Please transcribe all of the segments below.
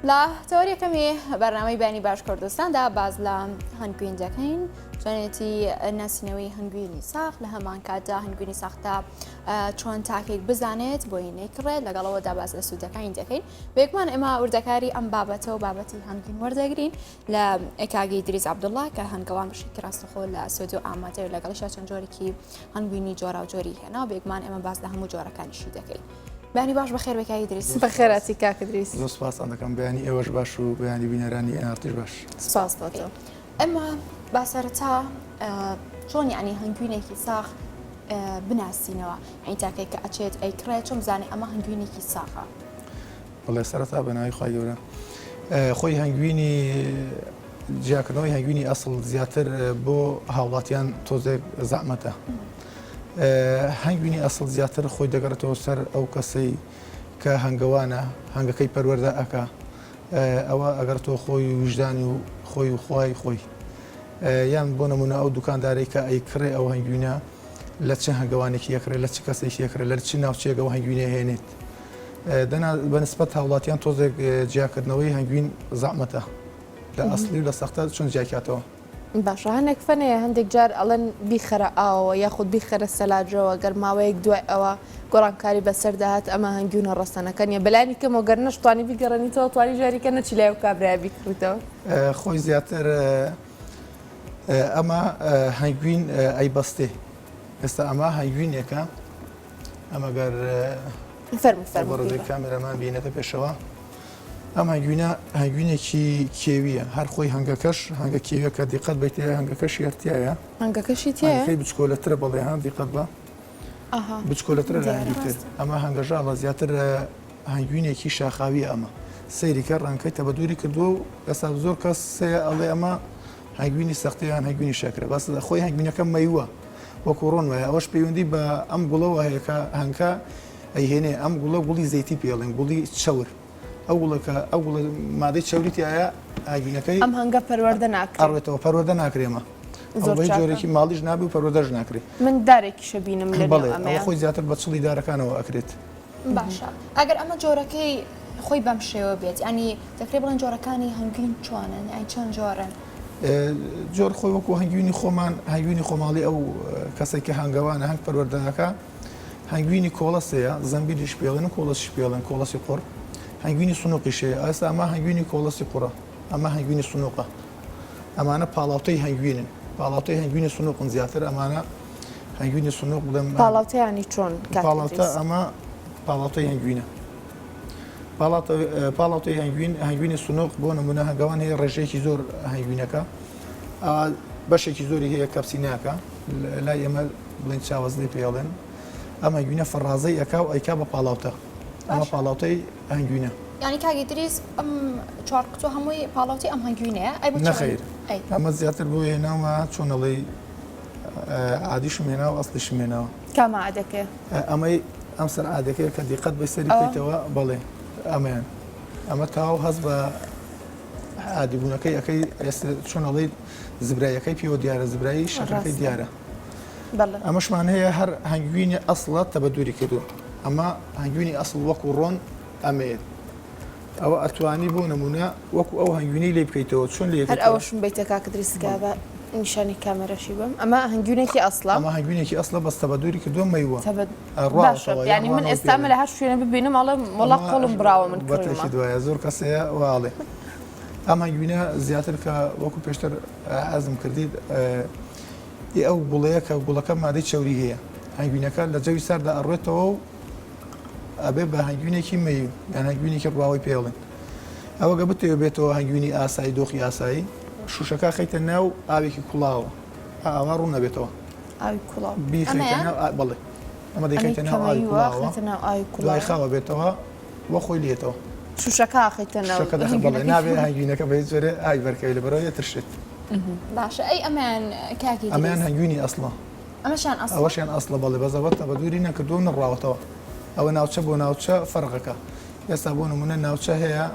لە تەوەریەکەمی بەرنامەی بەیانی باش کوردستاندا باز لە هەنگوین دەکەین چۆنێتی ناسینەوەی هەنگوینی ساخ لە هەمان کاتدا هەنگوینی ساختە چۆن تاکێک بزانێت بۆی نەیکڕێت لەگەڵەوەدا باز لە سوودەکانی دەکەین بێکمان ئێمە وردەکاری ئەم بابەتە و بابەتی هەنگوین وەردەگرین لە ئێکاگی دریز عەبدوڵڵا کە هەنگەوان بشی ڕاستەخۆ لە سوود و ئامادە و لەگەڵیشا چەند جۆرێکی هەنگوینی جۆرا و جۆری هێنا بێکمان ئێمە باز لە هەموو جۆرەکانیشی دەکەین. بەیانی باش بەخێر بێکایی دریس. بەخێراتی کاکە دریس. زۆر سوپاسان دەکەم بەیانی ئێوەش باش و بەیانی بینەرانی ئێنارتیش باش. سپاس بۆتەوە. ئەمە باسەرەتا چۆن یعنی هەنگوینێکی ساخ بناسینەوە ئەین تاکەی کە ئەچێت ئەیکڕێت چۆن بزانێ ئەمە هەنگوینێکی ساخە. بەڵێ سەرەتا بەناوی خوای گەورە خۆی هەنگوینی جیاکردنەوەی هەنگوینی ئەسڵ زیاتر بۆ هاوڵاتیان تۆزێک زەحمەتە. هەنگوینی ئەسڵ زیاتر خۆی دەگەڕێتەوە سەر ئەو کەسەی کە هەنگەوانە هەنگەکەی پەروەردە ئەکا ئەوە ئەگەر تۆ خۆی وجدانی و خۆی و خوای خۆی یان بۆ نمونە ئەو دوکاندارەی کە ئەیکڕێ ئەو هەنگوینە لە چ هەنگەوانێکی یەکرێت لە چ کەسێکی یەکرێت لە چ ناوچێک ئەو هەنگوینە هێنێت بەنسبەت هاوڵاتیان تۆزێک جیاکردنەوەی هەنگوین زەحمەتە لە ئەسڵی و لە سەختە چۆن جیاکاتەوە. باشە هەندێک فەنەیە هەندێک جار ئەڵەن بیخەرە ئاوە یاخود بیخەرە سەلاجەوە گەر ماوەیەک دوای ئەوە گۆڕانکاری بەسەر داهات ئەمە هەنگوینە ڕەسەنەکەنیە بەلانی کەمەوە گەر نەشتوانی بیگەڕێنیتەوە توانی جاریکە نەچی لای و کابرای بیکڕیتەوە خۆی زیاتر ئەمە هەنگوین ئەیبەستێ ئێستا ئەمە هەنگوینێکە ئەمە گەر بەڕێزەی کامێرەمان بینێتە پێشەوە ئەم هەنگوینێکی کێویە هەر خۆی هەنگەکەش هەنگە کێویە کە دیقەت بیت هەنگەکەش یارتیایە هەنگەکەشی تێ بچکۆلەترە بەڵێ هەم دیقەت بە بچکۆلەترە لە هەنگیتر ئەمە هەنگەژاڵە زیاتر هەنگوینێکی شاخاوی ئەمە سەیریکە ڕانکەیتە بە دووری کردو و ئێستا زۆر کەس ئەڵێ ئەمە هەنگوینی سەختیان هەنگوینی شاکرە بەس خۆی هەنگوینەکە مەیوە وەکو ڕۆن وایە ئەوەش پەیوەندی بە ئەم گوڵەوە هەیە کە هەنگە ئەیهێنێ ئەم گوڵە گوڵی زەیتی پێڵێن گوڵی چەور ئەو گوڵەکە ئەو گوڵە مادەی چەوریتی ئایا هەنگوینەکەی ئەم هەنگە پەروەردە ناکرێت ئەڕێتەوە پەروەردە ناکرێمە ئەوەی جۆرێکی ماڵیش نابی و پەروەردەش ناکرێت من دارێکیشە بینم بەڵێ ئەوە خۆی زیاتر بە چڵی دارەکانەوە ئەکرێت. باشە ئەگەر ئەمە جۆرەکەی خۆی بەم شێوە بێت ینی دەکرێت بڵێن جۆرەکانی هەنگوین چۆنن ئەی چەند جۆرن جۆر خۆی وەکو هەنگوینی خۆمان هەنگوینی خۆماڵی ئەو کەسێکی هەنگەوانە هەنگ پەروەردەکە هەنگوینی کۆڵەسەیە زەمبیلیش پێڵێن و کۆڵەسیش پێڵێن کۆڵەسی قوڕ هەنگوینی سنووقیشەیە ئێستا ئەمە هەنگوینی کۆڵەسی قوڕە ئەمە هەنگوینی سنووقە ئەمانە پاڵاوتەی هەنگوینن پاڵاوتەی هەنگوینی سنووقن زیاتر ئەمانە هەنگوینی سنووق بڵێم پاڵاوتەیانی چۆن پاڵاوتە ئەمە پاڵاوتەی هەنگوینە پاڵاوتەی هەنگوینی سنووق بۆ نمونە هەنگاوان هەیە ڕێژەیەکی زۆر هەنگوینەکە بەشێکی زۆری هەیە کەپسی ناکە لای ئێمە بڵێن چاوەزنی پێڵێن ئەم هەنگوینە فەڕازەی ئەکا و ئەیکا بە پاڵاوتە ئەمە پاڵاوتەی هەنگوینە ینی کاگی دریس ئەم چوار قوتوە هەمووی پاڵاوتی ئەم هەنگوینەیە نەخیر ئەمە زیاتر بۆ هێناومە چۆنەڵی عادیشم هێنا و ئەسڵیشم هێناوە کامە عادەکە ئەمەی ئەم سەر عادەکەی کە دیقەت بە سەری بکەیتەوە بەڵێ ئەمەیان ئەمە تاو هەست بە عادیبوونەکەی ئەەکەی ئێستا چۆنەڵی زبرایەکەی پێوە دیارە زبرایی شەکەکەی دیارە ئەمەشمان هەیە هەر هەنگوینی ئەسڵە تە بە دووری کردو ئەمە هەنگوینی ئەسڵ وەکو ڕۆن ئەمەیە ئەوە ئەتوانی بۆ نمونە وەکو ئەو هەنگوینەی لێ بکەیتەوە چۆن لێ هەر ئەوەشم بیتە کاکە دریسکا بە نیشانی کامێرەشی بم ئەمە هەنگوینێکی ئەسڵە ئەمە هەنگوینێکی ئەسڵە بەستە بە دووری کردو مەیوە ینی من ئێستامە لە هەر شوێنە ببینم ئەڵێ وەڵا قۆڵم براوە من بەتێکی دوایە زۆر کەسەیە واڵێ ئەم هەنگوینە زیاتر کە وەکو پێشتر ئازم کردید ئەو گوڵەیە کە گوڵەکە مادەی چەوری هەیە هەنگوینەکە لە جەوی سەردا ئەڕێتەوە و ئەبێ بە هەنگوینێکی مەیو یان هەنگوینێکی ڕواوی پێڵێن ئەوە گە بتێ بێتەوە هەنگوینی ئاسایی دۆخی ئاسایی شوشەکە خەیتە ناو ئاوێکی کوڵاوە ئاوا ڕوو نەبێتەوە بیخیتە ناو بەڵێ ئەمە دەیخیتە ناو ئاوی کوڵاوە دوای خاوە بێتەوە وە خۆی لێتەوە شوشەکە خەیتە ناو بەڵێ نابێ هەنگوینەکە بە هیچ جۆرێ ئاوی بەرکەوی لە بەرەوە ترشێت باشە ئەی ئەمان کاکی ئەمان هەنگوینی ئەسڵە ئەوەشیان ئەسڵە بەڵێ بەزەوەتە بە دووری نەکردو نەڕاوەتەوە ئەوە ناوچە بۆ ناوچە فەرقەکە ئێستا بۆ نمونە ناوچە هەیە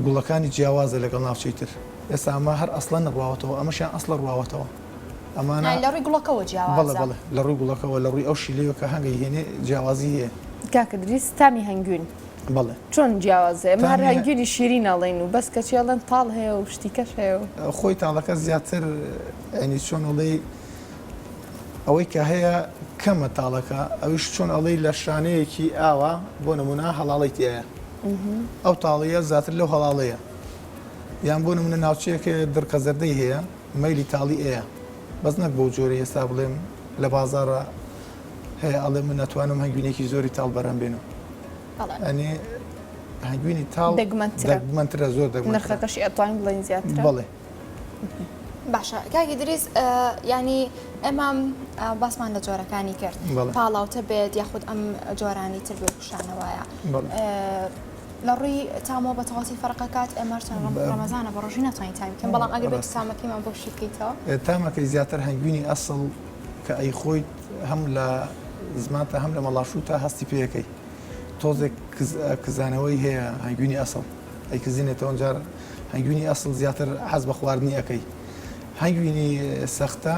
گوڵەکانی جیاوازە لەگەڵ ناوچەی تر ئێستا ئەمە هەر ئەسڵە نەڕاوەتەوە ئەمەشیان ئەسڵە ڕواوەتەوە ئەمانە لە ڕووی گوڵەکەەوە جیاوازە بەڵێ لە ڕووی گوڵەکەەوە لە ڕووی ئەو شیلەیە کە هەنگی هێنێ جیاوازی هەیە کاکە دریس تامی هەنگوین بەڵێ چۆن جیاوازێ مار تانیە- هەنگوینی شیرین ئەڵێن و بەس کەچیاڵەن تاڵ هەیە و شتیکەش هەیە و خۆی تاڵەکە زیاتر ئەنی چۆن ئەڵێ ئەوەی کە هەیە کەمە تاڵەکە ئەوش چۆن ئەڵێ لە شانەیەکی ئاوا بۆ نمونە هەڵاڵی تایە ئەو تاڵەیە زیاتر لەو هەڵاڵەیە یان بۆ نمونە ناوچەیەکە دڕکە زەردەی هەیە مەیلی تاڵی ئەیە بەس نەک بۆ جۆری ئێستا بڵێم لە بازارە هەیە ئەڵێ من ناتوانم هەنگوینێکی زۆری تاڵ بەرەم بێنەوە ئەنێ هەنگوینی تاڵ دەگمەنترە زۆر دەگمەنترە نرخەکەشی ئەتوانین بڵێن زیاترە بەڵێ باشە کاکی دریس ینی ئێمە باسمان لە جۆرەکانی کرد بەڵێ. پاڵاوتە بێت یاخود ئەم جۆرانی تر بێ پیشانەوەیە بەڵێ. لە ڕووی تامۆ بە تەواتی فەرقەکات ئێمە ڕەمەزانە بە ڕۆژی ناتوانین تایم بکەین بەڵام ئەگەر بێت سامەکەیمان بۆ شی بکەیتەوە تامەکەی زیاتر هەنگوینی ئەسڵ کە ئەی خۆی هەم لە زمانتە هەم لە مەڵاشوو تا هەستی پێەکەی تۆزێک کزانەوەی هەیە هەنگوینی ئەسڵ ئەی کزینێتەوە جار هەنگوینی ئەسڵ زیاتر حەز بە خواردنی ئەەکەی هەنگوینی سەختە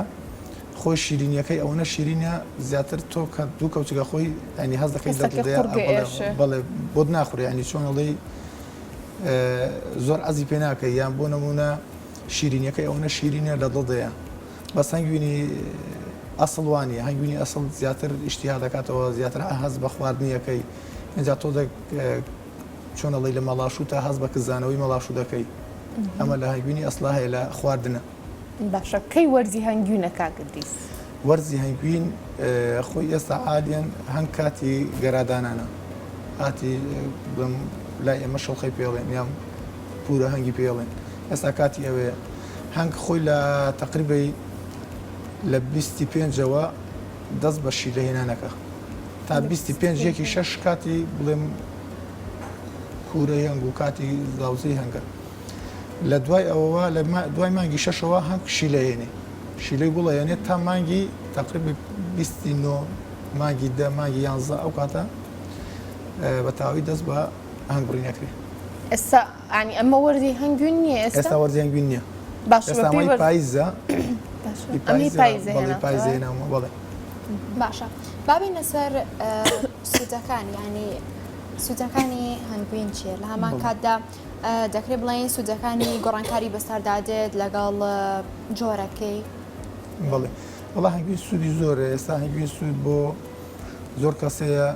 خۆی شیرینیەکەی ئەوەنە شیرینە زیاتر تۆ کە دوو کەوچگە خۆی ئەنی هەز دەکەی بەڵێ بۆ ناخوری ینی چۆن ئەڵێ زۆر ئەزی پێ ناکەی یان بۆ نمونە شیرینیەکەی ئەوەنە شیرینە لە دڵدەیە بەس هەنگوینی ئەسڵوانی هەنگوینی ئەسڵ زیاتر ئیشتیها دەکاتەوە زیاتر هەز بە خواردنیەکەی اینجا تۆ چۆن ئەڵێ لە مەڵاشوو تا هەز بە کزانەوەی مەڵاشوو دەکەی ئەمە لە هەنگوینی ئەسڵا هەیە لە خواردنە باشە کەی وەرزی هەنگوینە کاگدیس وەرزی هەنگوین خۆی ئێستا عادیان هەنگ کاتی گەرادانانە ئاتی بڵم لای ئێمە شەڵخەی پێڵێن یان پورە هەنگی پێڵێن ئێستا کاتی ئەوەیە هەنگ خۆی لە تقریبی لە 25ەوە دەست بە شی لە هێنانەکە تا 25 یەکی 6 کاتی بڵێم کوورەی هەنگ و کاتی زاوزەی هەنگە لە دوای ئەوەوە لە دوای مانگی 6ەوە هەنگ شی لە هێنێ شیلەی گوڵەیەنێت تا مانگی تقریبی 29 مانگی 10 مانگی 11 ئەو کاتە بە تاوی دەست بە هەنگ بڕینەکرێ ئێستا ئەنی ئەمە وەرزی هەنگوین نییە ئێستا وەرزی هەنگوین نییە باش ئێستامای پاییزە پاییزێنەوە بڵێ باشە بابین لەسەر سوودەکان ینی سوودەکانی هەنگوین چیە لە هەمان کاتدا دەکرێت بڵێن سوودەکانی گۆڕانکاری بەسەردادێت لەگەڵ جۆرەکەی بڵێ وڵا هەنگوین سوودی زۆرە ئێستا هەنگوین سوود بۆ زۆر کەسەیە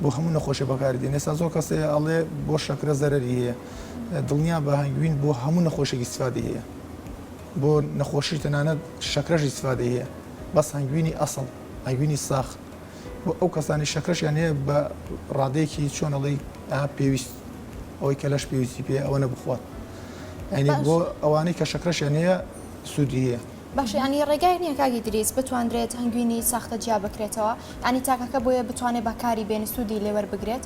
بۆ هەموو نەخۆشی بەکاردێن ئێستا زۆر کەسەیە ئەڵێ بۆ شەکرە زەرەری هەیە دڵنیا بە هەنگوین بۆ هەموو نەخۆشێکی استفادی هەیە بۆ نەخۆشی تەنانەت شەکرەشی استفادی هەیە بەس هەنگوینی ئەسڵ هەنگوینی ساخ بۆ ئەو کەسانی شەکرەشیان هەیە بە ڕادەیەکی چۆنەڵی پێویست ئەوەی کە لەش پێویستی پێ ئەوە نەبخوات ئەنی بۆ ئەوانەی کە شەکرەشیان هەیە سوودی هەیە باش ینی ڕێگای نییە کاگی دریس بتوانرێت هەنگوینی ساختە جیا بکرێتەوە ئەنی تاکەکە بۆیە بتوانێت بەکاری بێن سوودی لێوەربگرێت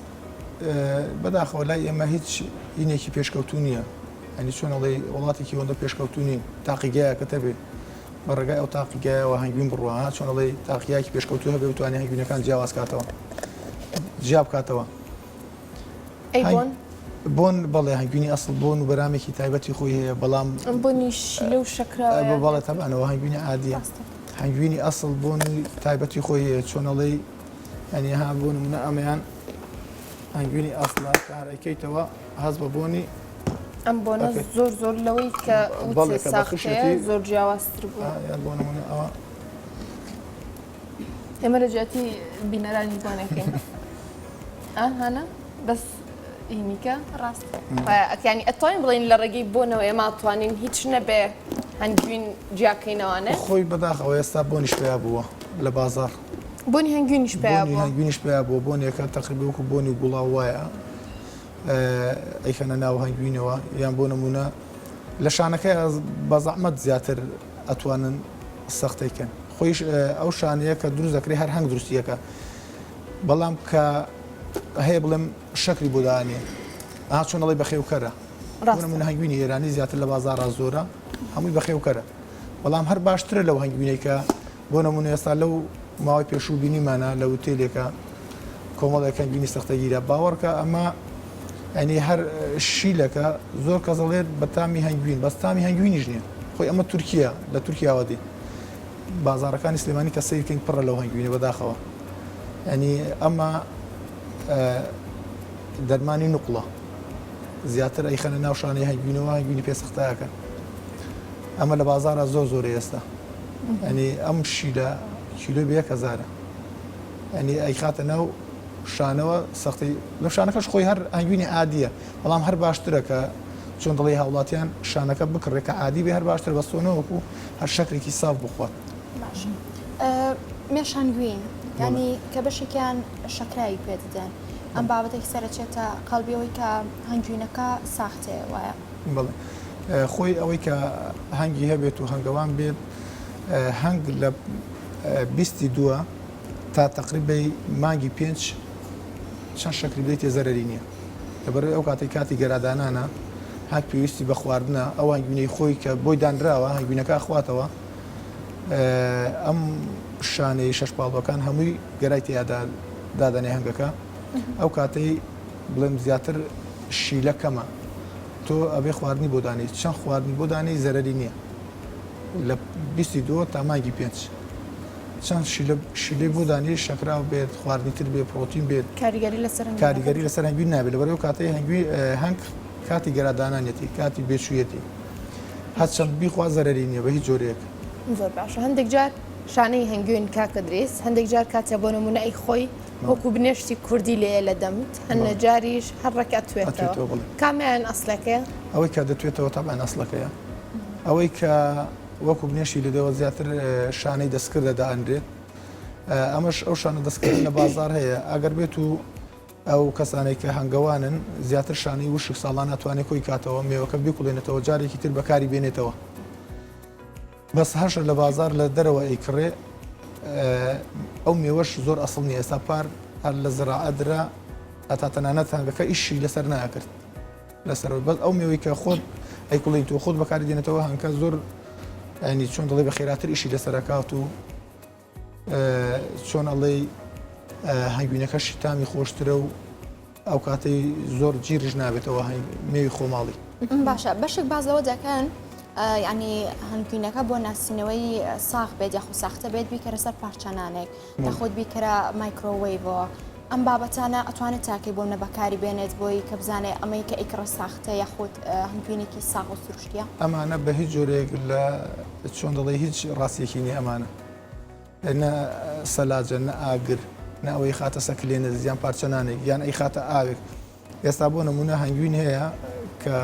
بەداخەوە لای ئێمە هیچ هینێکی پێشکەوتو نییە ئەنی چۆنەڵی وڵاتێکی ئەوەندە پێشکەوتونی تاقیگایەکەتە بێت بە ڕێگای ئەو تاقیگایەوە هەنگوین بڕوە چۆنەڵی تاقییاکی پێشکەوتو هەبێ بتوانێت هەنگوینەکان جیاواز کاتەوە جیاب کاتەوە بۆن بەڵێ هەنگوینی ئەسڵ بۆن و بەرامێکی تایبەتی خۆی هەیە بەڵام بۆنی شیلە و شەکراوە بەڵێ تەبانەوە هەنگوینی عادیە هەنگوینی ئەسڵ بۆن و تایبەتی خۆی هەیە چۆنەڵی ئەنی ها بۆ نمونە ئەمەیان هەنگوینی ئەسڵا کارەکەیتەوە هەز بە بۆنی ئەم بۆنە زۆر زۆر لەوەی کە ساختەیە زۆر جیاوازتر بووە بۆ نمونە ئەوە ئێمە لە جاتی بینەرانی بۆنەکەین هەنا بەس هینیکە ڕاست ینی ئەتوانین بڵین لە ڕێگەی بۆنەوە ئێمە توانین هیچ نەبێ هەنگوین جیاکەینەوانێ خۆی بەداخەوە ئێستا بۆنیش پێیا بووە لە بازار بۆنی هەنگوینیش پێیا بووە هەنگوینیش پێیا بووە بۆنێکە تەقریبا وەکو بۆنی گوڵاو وایە ئەیخەنە ناو هەنگوینەوە یان بۆ نمونە لە شانەکەی بە زەحمەت زیاتر ئەتوانن سەختەیکەن خۆیش ئەو شانەیە کە دروست دەکرێت هەر هەنگ دروستیەکە بەڵام کە هەیە بڵێم شەکری بۆ دانێ چۆنەڵی بەخێوکەرە من هەنگوینی ئێرانی زیاتر لە بازارە زۆرە هەمووی بەخێوکەرە بەڵام هەر باشترە لەو هەنگوینێکە بۆ نمونە ئێستا لەو ماوەی پێشوو بینیمانە لە وتێلێکە کۆمەڵێک هەنگوینی سەختەگیرە باوەڕکە ئەمە ئەنی هەر شیلەکە زۆر کەزەڵێت بە تامی هەنگوین بەس تامی هەنگوینیش نییە خۆی ئەمە تورکیا لە تورکیاوە دی بازارەکانی سلێمانی کە سیرکەین پڕە لەو هەنگوینە بەداخەوە ئەنی ئەمە دەرمانی نوقڵە زیاتر ئەیخەنە ناو شانەی هەنگوینەوە هەنگوینی پێسەختایەکە ئەمە لە بازارە زۆر ئێستا ئەنی ئەم شیلە کیلۆ بە 1000 ئەنی ئەی خاتە ناو شانەوە سەختی لە شانەکەش خۆی هەر هەنگوینی عادیە بەڵام هەر باشترە کە چۆن دڵی هاوڵاتیان شانەکە بکڕێکە عادی بێ هەر باشتر بەستۆنەوەکو هەر شەکرێکی ساف بخوات باش مێش هەنگوین ینی کە بەشێکیان شەکرایی پێدەدەن ئەم بابەتێک سەرچێتە قەڵبیەوەی کە هەنگوینەکە ساختەیە وایە بڵێ خۆی ئەوەی کە هەنگی هەبێت و هەنگەوان بێت هەنگ لە 22 تا تقریبی مانگی 5 چەند شەکری بدەیت تێزەرەری نییە لەبەر ئەو کاتی گەرادانانە هەک پێویستی بە خواردنە ئەو هەنگوینەی خۆی کە بۆی دانراوە هەنگوینەکە خواتەوە ئەم شانەی شەش پاڵەکان هەمووی گەرای تێدا دادەنێ هەنگەکە ئەو کاتەی بڵێم زیاتر شیلە کەمە تۆ ئەبێ خواردنی بۆ دانی چەند خواردنی بۆ دانی زەرەری نییە لە 22 تا مانگی 5 چەند شیلەی بۆ دانی شەکراو بێت خواردنی تر بێت پرۆتین بێت کاریگەری لەسەر هەنگوین نابێت لەبەرەوە کاتەی هەنگ کاتی گەرادانانێتی کاتی بێچوویەتی هەرچەند بیخوا زەرەری نییە بە هیچ جۆرێک زۆر باشە هەندێک جار شانەی هەنگوین کاکە درێس هەندێک جار کاتە بۆ نمونەی خۆی وەکو بنێشتی کوردی لێ لە دەمت هەنە جاریش هەرڕێک ئەتوێتەوە کامیان ئەسلەکەیە ئەوەی کە دەتوێتەوە تابان ئەسلەکەیە ئەوەی کە وەکو بنێشی لەدەوە زیاتر شانەی دەستکرد دەدانرێت ئەمەش ئەو شانە دەستکرد لە بازار هەیە ئەگەر بێت و ئەو کەسانێک کە هەنگەوانن زیاتر شانەی وشک ساڵان ناتوانێت کۆی کاتەوە مێوەکە بیکوڵێنێتەوە جارێکی تر بەکاری بێنێتەوە بەس هەش لە بازار لە دەرەوە ئەیکڕێ ئەو مێوەش زۆر ئەسڵ نیە ئێستا پار هەر لە زراعەدرا هەتا تەنانەت هەنگەکە ئیشی لەسەر ناکرد لەسەرەوە بەس ئەو مێوەی کە خۆت ئەیکوڵیت و خۆت بەکاری دێنێتەوە هەنگکە زۆر ینی چۆن دەڵێ بە خێراتر ئیشی لەسەرکات و چۆن ئەڵێ هەنگوینەکەشی تامی خۆشترە و ئەو کاتەی زۆر گیرش نابێتەوە مێوی خۆماڵی باشە بەشێک بازەوە دەکەن ینی هەنگوینەکە بۆ ناسینەوەی ساغ بێت یاخو ساختە بێت بیکەرە سەر پارچەنانێک دەخۆت بیکەرە مایکرۆوەیڤەوە ئەم بابەتانە ئەتوانێت تاکەی بۆ منە بەکاری بێنێت بۆی کە بزانێت ئەمەی کە ئیکڕە ساختە یاخود هەنگوینێکی ساغ و سروشتیە ئەمانە بە هیچ جۆرێک لە چۆن دەڵێ هیچ ڕاستیەکی نیە ئەمانە نە سەلاجە نە ئاگر نە ئەوەی خاتە سەکلێنە زیان پارچەنانێک یان ئەی خاتە ئاوێک ئێستا بۆ نمونە هەنگوین هەیە کە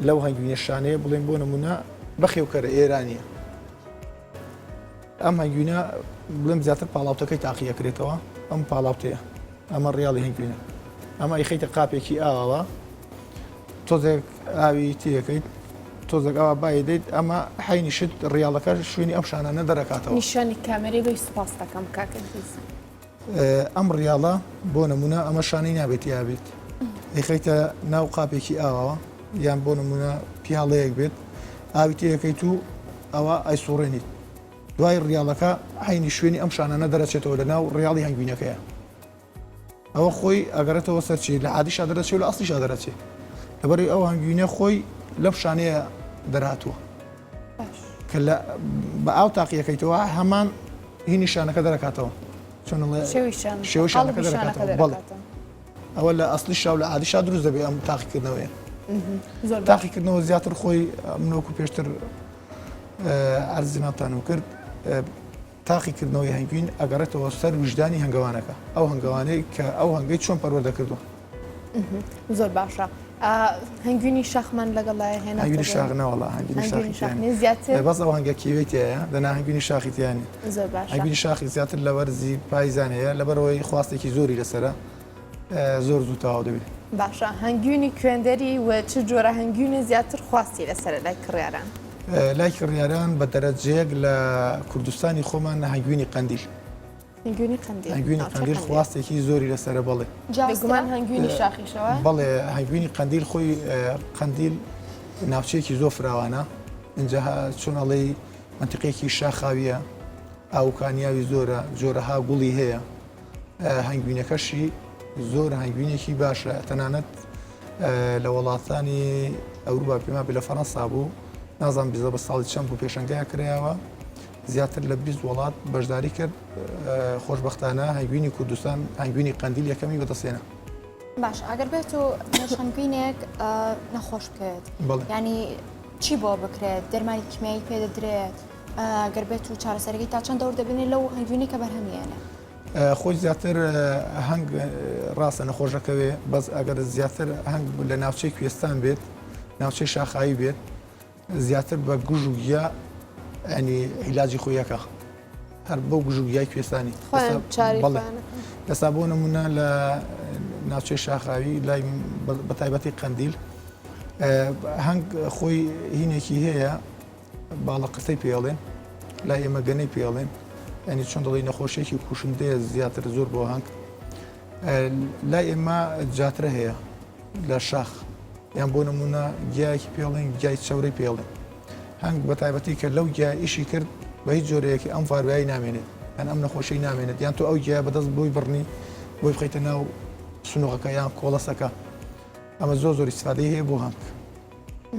لەو هەنگوینە شانەیە بڵێن بۆ نمونە بەخێوکەرە ئێرانیە ئەم هەنگوینە بڵێم زیاتر پاڵاوتەکەی تاقیەکرێتەوە ئەم پاڵاوتەیە ئەمە ڕیاڵی هەنگوینە ئەمە ئەیخەیتە قاپێکی ئاوەوە تۆزێک ئاوی تیەکەیت تۆزێک ئەوە بای دەیت ئەمە حینی شت ڕیاڵەکە شوێنی ئەو شانانە دەرەکاتەوە نیشانی کامەری بەی سوپاس دەکەم کاکە ئەم ڕیاڵە بۆ نمونە ئەمە شانەی نابێت یابێت ئەیخەیتە ناو قاپێکی ئاوەوە یان بۆ نمونە پیاڵەیەک بێت ئاوی تیەکەیت و ئەوە ئایسوڕێنیت دوای ڕیاڵەکە حینی شوێنی ئەم شانانە دەرەچێتەوە لە ناو ڕیاڵی هەنگوینەکەیە ئەوە خۆی ئەگەرێتەوە سەرچی لە عادیشا دەرەچێت و لە ئەسڵیشا دەرەچێت لەبەری ئەو هەنگوینە خۆی لەو شانەیە دەرهاتووە کە بە ئاو تاقیەکەیتەوە هەمان هی نیشانەکە دەرەکاتەوە چۆن شێوی شانەکە دەرەکاتەوە بەڵێ ئەوە لە ئەسڵی شاو لە عادیشا دروست دەبێت ئەم تاقیکردنەوەیە تاقیکردنەوە زیاتر خۆی منۆکو پێشتر ئەرزیناتان کرد تاقیکردنەوەی هەنگوین ئەگەڕێتەوە سەر وجدانی هەنگەوانەکە ئەو هەنگەوانەی کە ئەو هەنگەی چۆن پەروەردەکردووە زۆر باشە هەنگوینی شاخمان لەگەڵای هێنا هەنگوینی شاخنەوەڵا هەنگوینی شاخی زیاتر بەس ئەو هەنگە کیوێتیە دەنا هەنگوینی شاخیتیانی زۆر باشە هەنگوینی شاخی زیاتر لە وەرزی پاییزانەیە لەبەرەوەی خواستێکی زۆری لەسرە زۆر زوو تەواو دەبێت باشە هەنگوینی کوێندەری و چ جۆرە هەنگوینی زیاتر خواستی لەسەر لای کڕیاران لای کڕیاران بە دەرەجەیەک لە کوردستانی خۆمان هەنگوینی قەندیل هەنگوینی قەندیل خواستێکی زۆری لەسرە بەڵێ گومان هەنگوینی شاخیشەوە بەڵێ هەنگوینی قەندیل خۆی قەندیل ناوچەیەکی زۆر فراوانە اینجا چۆن ئەڵێ منتیقێکی شاخاویە ئاوکانیاوی زۆرە جۆرەها گوڵی هەیە هەنگوینەکەشی زۆر هەنگوینێکی باشە تەنانەت لە وڵاتانی ئەوروپا پێما بێ لە فەڕەنسا بوو نازانم بیزە بە ساڵی چەند بوو پێشەنگایە کرایەوە زیاتر لە 20 وڵات بەشداری کرد خۆشبەختانە هەنگوینی کوردستان هەنگوینی قەندیل یەکەمی بەدەستێنە باش ئەگەر بێت و هەنگوینێک نەخۆش بکرێت بەڵێ. ینی چی بۆ بکرێت دەرمانی کیمیایی پێ دەدرێت گەر بێت و چارەسەرەکەی تا چەند دەور دەبێنێت لەو هەنگوینی کە بەرهەمیێنێ خۆی زیاتر هەنگ ڕاستە نەخۆشەکەوێ بەس ئەگەر زیاتر هەنگ لە ناوچەی کوێستان بێت ناوچەی شاخایی بێت زیاتر بە گوژ و گیا ئەنی عیلاجی خۆیەکە هەر بەو گوژ و گیای کوێستانی لەسا بۆ نمونە لە ناوچەی شاخاوی لای بە تایبەتی قەندیل هەنگ خۆی هینێکی هەیە باڵە قسەی پێڵێن لای ئێمە گەنەی پێڵێن ینی چۆن دەڵی نەخۆشیێکی کوشندەیە زیاتر زۆر بۆ هەنگ لای ئێمە جاترە هەیە لە شاخ یان بۆ نمونە گیایەکی پێڵێن گیای چاوەڕی پێڵێن هەنگ بە تایبەتی کە لەو گیا ئیشی کرد بە هیچ جۆرەیەکی ئەم فاروایی نامێنێت یان ئەم نەخۆشی نامێنێت یان تۆ ئەو گیا بەدەست بۆی بڕنی بۆی بخەیتە ناو سنووقەکە یان کۆڵەسەکە ئەمە زۆر ئیسفادەی هەیە بۆ هەنگ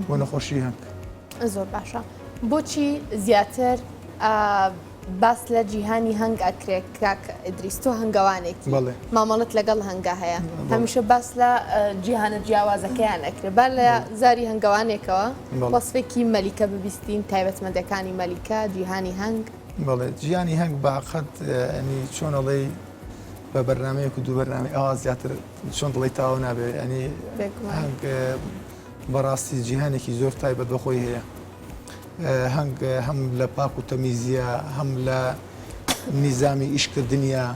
بۆ نەخۆشی هەنگ زۆر باشە بۆچی زیاتر باس لە جیهانی هەنگ ئەکرێت کاک ئیدریس تۆ هەنگەوانێکی مامەڵەت لەگەڵ هەنگا هەیە هەمیشە باس لە جیهانە جیاوازەکەیان ئەکرێت با لە زاری هەنگەوانێکەوە وەسفێکی مەلیکە ببیستین تایبەتمەندەکانی مەلیکە جیهانی هەنگ بەڵێ جیهانی هەنگ باقەت ئەنی چۆنەڵی بە بەرنمەیەک و دوو بەرنامەی ئاوا زیاتر چۆن دڵی تاوا نابێت ئەنی هەنگ بەڕاستی جیهانێکی زۆر تایبەت بەخۆی هەیە هەنگ هەم لە پاک و تەمیزیە هەم لە نیزامی ئیشکردنیە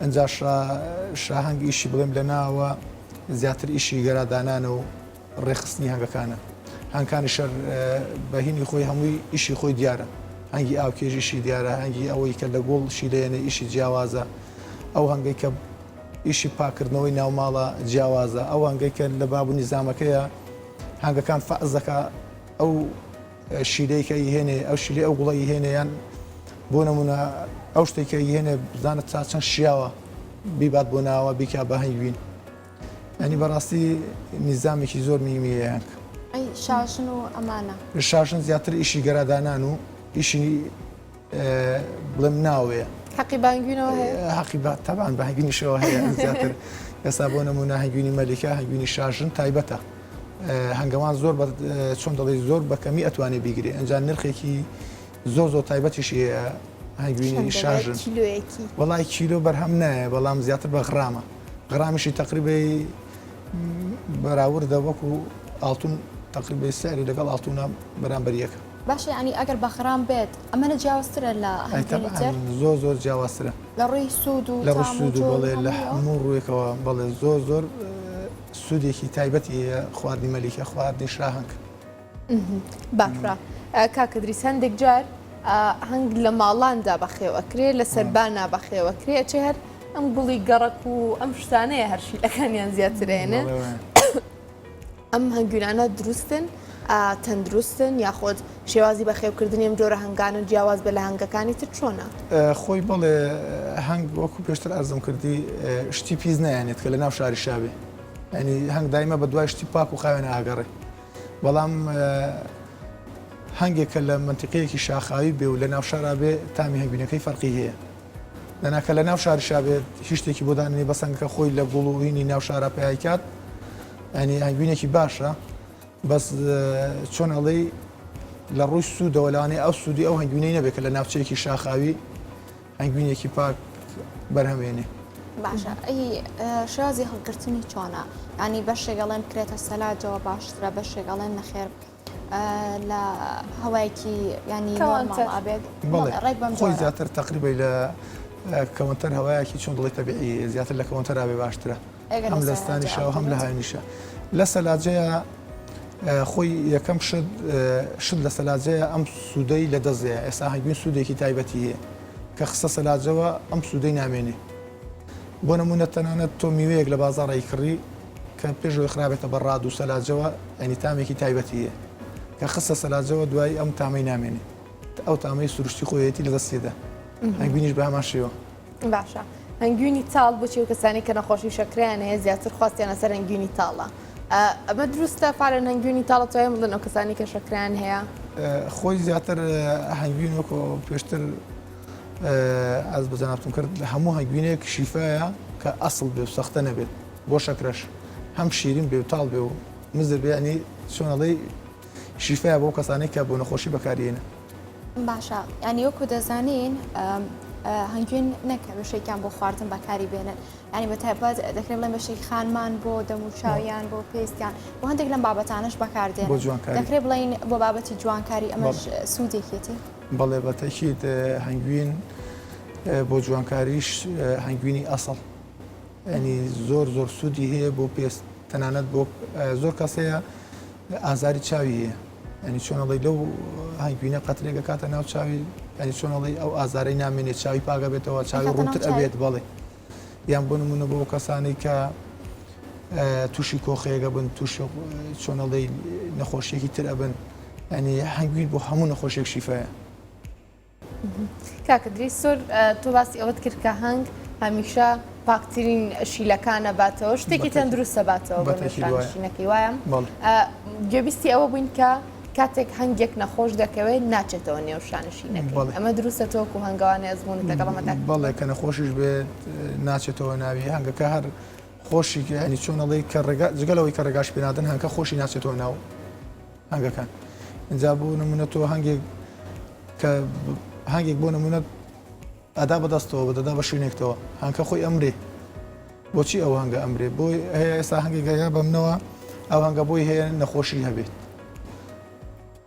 ئەجا شاهنگ ئیشی بڵێم لە ناوە زیاتر ئیشی گەرادانانە و ڕێخستنی هەنگەکانە هەنگکانی شەر بەهینی خۆی هەمووی ئیشی خۆی دیارە هەنگی ئاوکێژیشی دیارە هەنگی ئەوەی کە لە گۆڵشی لێنێ ئیشی جیاوازە ئەو هەنگەی کە ئیشی پاکردنەوەی ناوماڵە جیاوازە ئەو هەنگەی کە لە باب و نیزامەکەیە هەنگەکان فەزەکە ئەو شیرەیەکە هێنێ ئەو شیرەی ئەو گوڵی هێنیان بۆ نمونە ئەو شتێکە هێنێ بزانێت تا چەند شیاوە بیبات بۆ ناوە بیکا بە هەنگوین ئەنی بەڕاستی نیزامێکی زۆر میمیە هەنگ شاشن و ئەمانە شاشن زیاتر ئیشی گەرادانان و ئیشی بڵێم ناوەیە حەقی بانگوینەوە هەیە حەقی تەبان بە هەنگوینیشەوە هەیە زیاتر ئێستا بۆ نمونە هەنگوینی مەلیکە هەنگوینی شاشن تایبەتە هەنگەوان زۆر چۆن دەڵێ زۆر بەکەمی ئەتوانێت بیگرێ ئەنج نرخێکی زۆر تایبەتیشی هەنگوینی شاژن وڵای کیلۆ بەرهەم نایە بەڵام زیاتر بە غرامە غرامیشی تقریبی بەراوردە وەکو ئاڵتون تقریبی سعری لەگەڵ ئاڵتونە بەرامبەریەکە باشە ینی ئەگەر بەخرام بێت ئەمەە جیاوازترە لە زۆر جیاوازترە لە ڕووی سوود و لە ڕووی سوود و بەڵێ لە هەموو ڕوویەکەوە بەڵێ زۆر سوودێکی تایبەتی خواردنی مەلیکە خواردنی شاهنگ باشە کاک ئیدریس هەندێک جار هەنگ لە ماڵاندا بەخێوەکرێ لە سەربانا بەخێوەکرێ ئەچێ هەر ئەم گوڵی گەڕک و ئەم شتانەیە هەرشیلەکانیان زیاترێنێ ئەم هەنگوینانە دروستن تەندروستن یاخۆت شێوازی بەخێوکردنی ئەم جۆرە هەنگانە جیاواز بە لە هەنگەکانی تر چۆنە خۆی بڵێ هەنگ وەکو پێشتر ئەرزم کردی شتی پیس نایانێت کە لە ناو شاری شاوێ ینی هەنگ دایمە بە دوای شتی پاک و خاوێنە ئاگەڕێ بەڵام هەنگێکە لە منتیقەیەکی شاخاوی بێ و لە ناو شارا بێ تامی هەنگوینەکەی فەرقی هەیە لەناکە لە ناو شاری شابێت هیچ شتێکی بۆ دانێ بەسەنگەکە خۆی لە گوڵ و هینی ناو شارا پێیکات ئەنی هەنگوینێکی باشە بەس چۆن ئەڵێ لە ڕووی سوودەوە لەوانێ ئەو سوودی ئەو هەنگوینەی نەبێت کە لە ناوچەیەکی شاخاوی هەنگوینێکی پاک بەرهەمێنێ باشە ئەی شازی هەڵگرتنی چۆنە ینی بەشێگەڵێن بکرێتە سەلاجەوە باشترە بەشێگەڵێن نەخێر لە هەوایەکی ینی ئابێت ڕێک بەم خۆی زیاتر تقریبی لە کەونتەر هەوایەکی چۆن دڵی تەبیعی زیاتر لە کەونتەر ئابێ باشترە هەم لە ستانیشەوە هەم لە هاوینیشە لە سەلاجەیە خۆی یەکەم شت لە سەلاجەیە ئەم سوودەی لە دەستەیە ئێستا هەنگوین سوودێکی تایبەتی هەیە کە خستە سەلاجەوە ئەم سوودەی نامێنێ بۆ نمونە تەنانەت تۆ میوەیەک لە بازاڕی کڕی کە پێشەوەی خراپێتە بە ڕاد و سەلاجەوە ئەنی تامێکی تایبەتی هەیە کە خستە سەلاجەوە دوای ئەم تامەی نامێنێ ئەو تامەی سروشتی خۆیەتی لە دەستێدا هەنگوینیش بە هەمان شێوە باشە هەنگوینی تاڵ بۆچی و کەسانی کە نەخۆشی شەکریان هەیە زیاتر خواستیانە سەر هەنگوینی تاڵە ئەمە دروستە پارەن هەنگوینی تاڵە تۆیە بڵێن ئەو کەسانی کە شەکریان هەیە خۆی زیاتر هەنگوین وەکو پێشتر ئەس بەزاناتون کرد هەموو هەنگوینێک شیفایە کە ئەسڵ بێ و سەختە نەبێت بۆ شەکرەش هەم شیرین بێ و تاڵ بێ و مزر بێ ینی چۆنەڵی شیفەیە بۆ کەسانەی کە بۆ نەخۆشی بەکارێنە. باشە ینی وەکو دەزانین هەنگوین نەکە بەشێکیان بۆ خواردن بەکاری بێنن ینی بە تایبەت دەکرێت بڵێن بەشێکی خانمان بۆ دەموچاویان بۆ پێستیان بۆ هەندێک لەم بابەتانش بەکاردێن دەکرێت بڵین بۆ بابەتی جوانکاری ئەمەش سوودێکێتی بەڵێ بەتەکیت هەنگوین بۆ جوانکاریش هەنگوینی ئەسڵ ینی زۆر زۆر سوودی هەیە بۆ پێست تەنانەت بۆ زۆر کەسەیە ئازاری چاوی هەیە ینی چۆنەڵی لەو هەنگوینە قەترێکە کاتە ناو چاوی ینی چۆنەڵی ئەو ئازارەی نامێنێت چاوی پاگە بێتەوە چاوی ڕووتر ئەبێت بەڵێ یان بۆ نمونە بۆ کەسانی کە تووشی کۆخەیەگە بن تووش چۆنەڵی نەخۆشیێکی تر ئەبن ینی هەنگوین بۆ هەموو نەخۆشیێک شیفەیە. کاکەدری سۆر تۆ باسی ئەوەت کرد کە هەنگ هەمیشە پاکترین شیلەکانە باتەوە شتێکی تەندروستە باتەوە بۆ نوێژرانشینەکەی وایە گوێبیستی ئەوە بووین کە کاتێک هەنگێک نەخۆش دەکەوێت ناچێتەوە نێوشانشینەکەی ئەمە دروستە تۆکو هەنگاوانە ئەزمونت لەگەڵەمەدا بەڵێ کە نەخۆشیش بێت ناچێتەوە ناوی هەنگەکە هەر خۆشی ینی چۆنەڵی کە جگەلەوەی کە ڕێگاش پێنادن هەنگە خۆشی ناچێتەوە ناو هەنگەکان اینجا بۆ نمونە تۆ هەنگێک بۆ نمونە ئەدا بەدەستەوە بەدەدا بە شوێنێکتەوە هەنگە خۆی ئەمرێ بۆچی ئەو هەنگە ئەمرێ بۆی هەیە ئێستا هەنگێکگەیا بەمنەوە ئەو هەنگە بۆی هەیە نەخۆشی هەبێت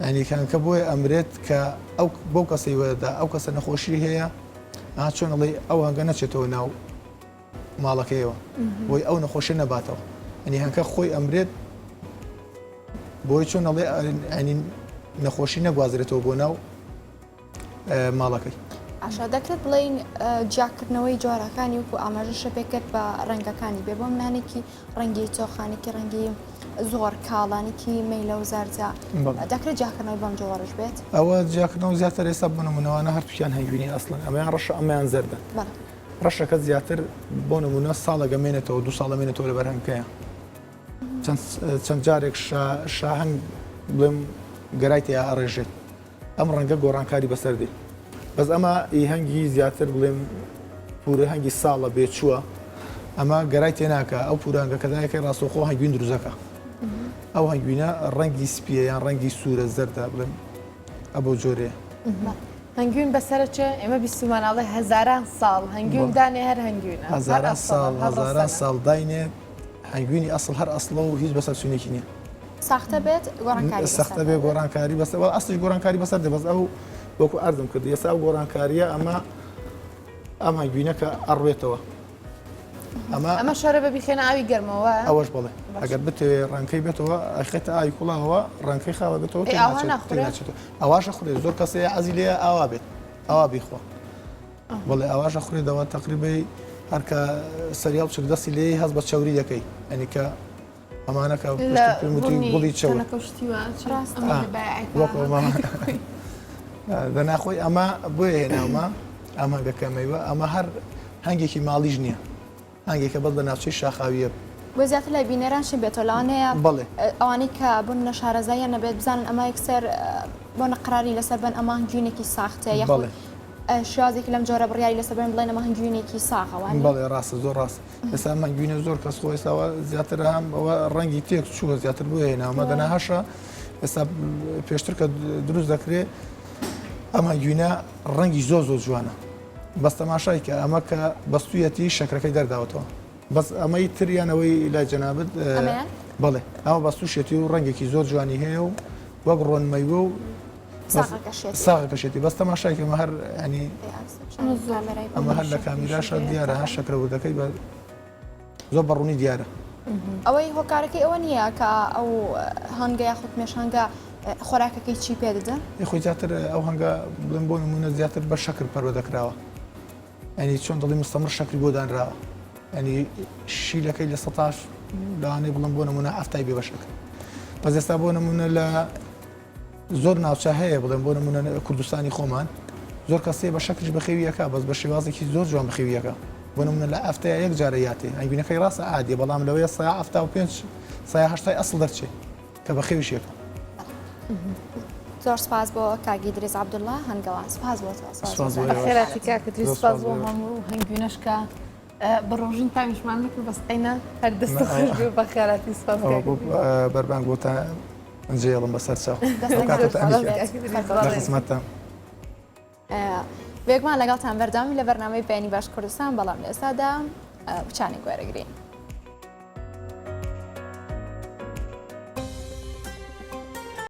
ینی کەنکە بۆی ئەمرێت کە ئەو بۆ کەسەی وەدا ئەو کەسە نەخۆشی هەیە چۆنەڵی ئەو هەنگە نەچێتەوە ناو ماڵەکەیەوە بۆی ئەو نەخۆشی نەباتەوە ینی هەنگە خۆی ئەمرێت بۆی چۆنەڵێ ئەنی نەخۆشی نەگوازرێتەوە بۆ ناو ماڵەکەی. ئاشا دەکرێت بڵین جاکردنەوەی جۆرەکانی وکو ئاماژەشە پێکرد بە ڕەنگەکانی بێ بۆ منانێکی ڕەنگی تۆخانێکی ڕەنگی زۆر کاڵانێکی مەیلە و زارجا دەکرێت جاکردنەوەی بەم جۆڕش بێت ئەوە جاکردنەوە زیاتر ئێستا بنمونەوەوانە هەرتویان هەنگوینی ئەسڵن ئەمەیان ڕەش ئەمەیان زەردە ڕەشەکە زیاتر بۆ نمونە ساڵەگە مێنێتەوە دو ساڵە مێنێتەوە لە بەرهەنگەیە چەند جارێک شاهنگ بڵێم گەرایتە ئاڕێژێت ئەم ڕەنگە گۆڕانکاری بەسەردی بەس ئەمە هەنگی زیاتر بڵێم پورە هەنگی ساڵە بێچووە ئەمە گەرای تێناکە ئەو پورانگە کەدایەکەی ڕاستەوخۆ هەنگوین دروزەکە ئەو هەنگوینە ڕەنگی سپیە یان ڕەنگی سوورە زەردە بڵێم ئەبە جۆرێ هەنگوین بەسەرچە ئێمە بیستماناڵی هەزاران ساڵ هەنگوین دانێ هەر هەنگوینە هەزاران ساڵ داینێ هەنگوینی ئەسڵ هەر ئەسڵە و هیچ بەسەر سوونێکی نییە ساختە بێت گۆڕانکاری سەختە بێ گۆڕانکاری بەسەر ئەسڵی گۆڕانکاری بەسەر دێ بەس ئەو وەکو ئەرزم کرد ئێستا گۆڕانکاریە ئەم هەنگوینەکە ئەڕوێتەوە ئەمە شارە بە بیخێنە ئاوی گەرمەوە ئەوەش بڵێ ئەگەر بتوێ ڕەنکەی بێتەوە ئەخێتە ئاوی کوڵاوە ڕەنکەی خاوە بێتەوە ئەواشە خوێت زۆر کەسەیە عەزی لێ ئاوا بێت ئاوا بیخۆ بڵێ ئەواشە خوێدەوە تەقریبەی هەرکە سەریاڵ چ دەستی لێ هەز بە چاوری دەکەی ئەنیکە ئەمانەکە گوڵی چاوە دەناخۆی ئەمە بۆیە هێناومە ئەم هەنگەکەمەوە ئەمە هەر هەنگێکی ماڵیش نییە هەنگێکە بەڵ لە ناوچەی شاخاویە بۆ زیاتر لە بینەرانشی بێتۆلانەیە بڵێ ئەوانەی کە بوون لە شارەزاییان نەبێت بزانن ئەمە یەکسەر بۆ نەقراری لەسەر بن ئەمە هەنگوینێکی ساختە یەخۆ شازێکی لەم جۆرە بڕیاری لەسەر بن بڵێن ئەمە هەنگوینێکی ساغەوان بەڵێ ڕاستە زۆر ڕاست ئێستا هەنگوینە زۆر کەس خۆ ئێستاوە زیاتر هەم ئەوە ڕەنگی تێک چووە زیاتر بۆ هێناومە دەنا هەشە ئێستا پێشتر کە دروست دەکرێت ئەم هەنگوینە ڕەنگی زۆر زۆر جوانە بەس تەماشای کە ئەمە کە بەستویەتی شەکرەکەی دەرداوەتەوە بەس ئەمەی تریانەوەی لای جەنابەت بڵێ ئەمە بەستوشێتی و ڕەنگێکی زۆر جوانی هەیە و وەک ڕۆنمەیوە و ساغەکەشێتی بەس تەماشای کە هەر ینی ئەمە هەر لە کامیراشە دیارە هەر شەکرەوردەکەی بە زۆر بەڕوونی دیارە ئەوەی هۆکارەکەی ئەوە نییە کە ئەو هەنگە یاخود مێشهنگە خۆراکەکەی چی پێدەدەن؟ خۆی زیاتر ئەو هەنگە بڵێن بۆ نمونە زیاتر بە شەکر پەروە دەکراوە ینی چۆن دەڵی مستەمر شەکری بۆ دانراوە ینی شیلەکەی لە ١٠ لەوانەیە بڵم بۆ نمونە ئەفتای بێ بە شەکر بەس ئێستا بۆ نمونە لە زۆر ناوچە هەیە بڵێن بۆ نمونە کوردستانی خۆمان زۆر کەسێ بە شەکرش بەخێویەکە بەس بە شێوازێکی زۆر جوان بەخێویەکە بۆ نمونە لە ئەفتەیە یەک جارە یاتێ هەنگوینەکەی ڕاستە عادیە بەڵام لەوەیە سایە ئەفتا و پێنج سایە هەشتای ئەسڵ دەرچێت کە بەخێویشێکە زۆر سپاس بۆ کاگی دریز عەبدوڵڵا هەنگەوان سپاس بۆ خێراتی کاکە دریز سپاس بۆ هەموو هەنگوینەشکە بە ڕۆژین تامیشمان نکرد بەس ئەینە هەر دەستە خۆش بێ بە خێراتی سپاس بەربان گوتە جێڵم بەسەر چاو خزمەتە بێگومان لەگەڵتان بەردامی لە بەرنامەی بەینی باش کوردستان بەڵام لە ئێستادا بچانی گوێرەگرین.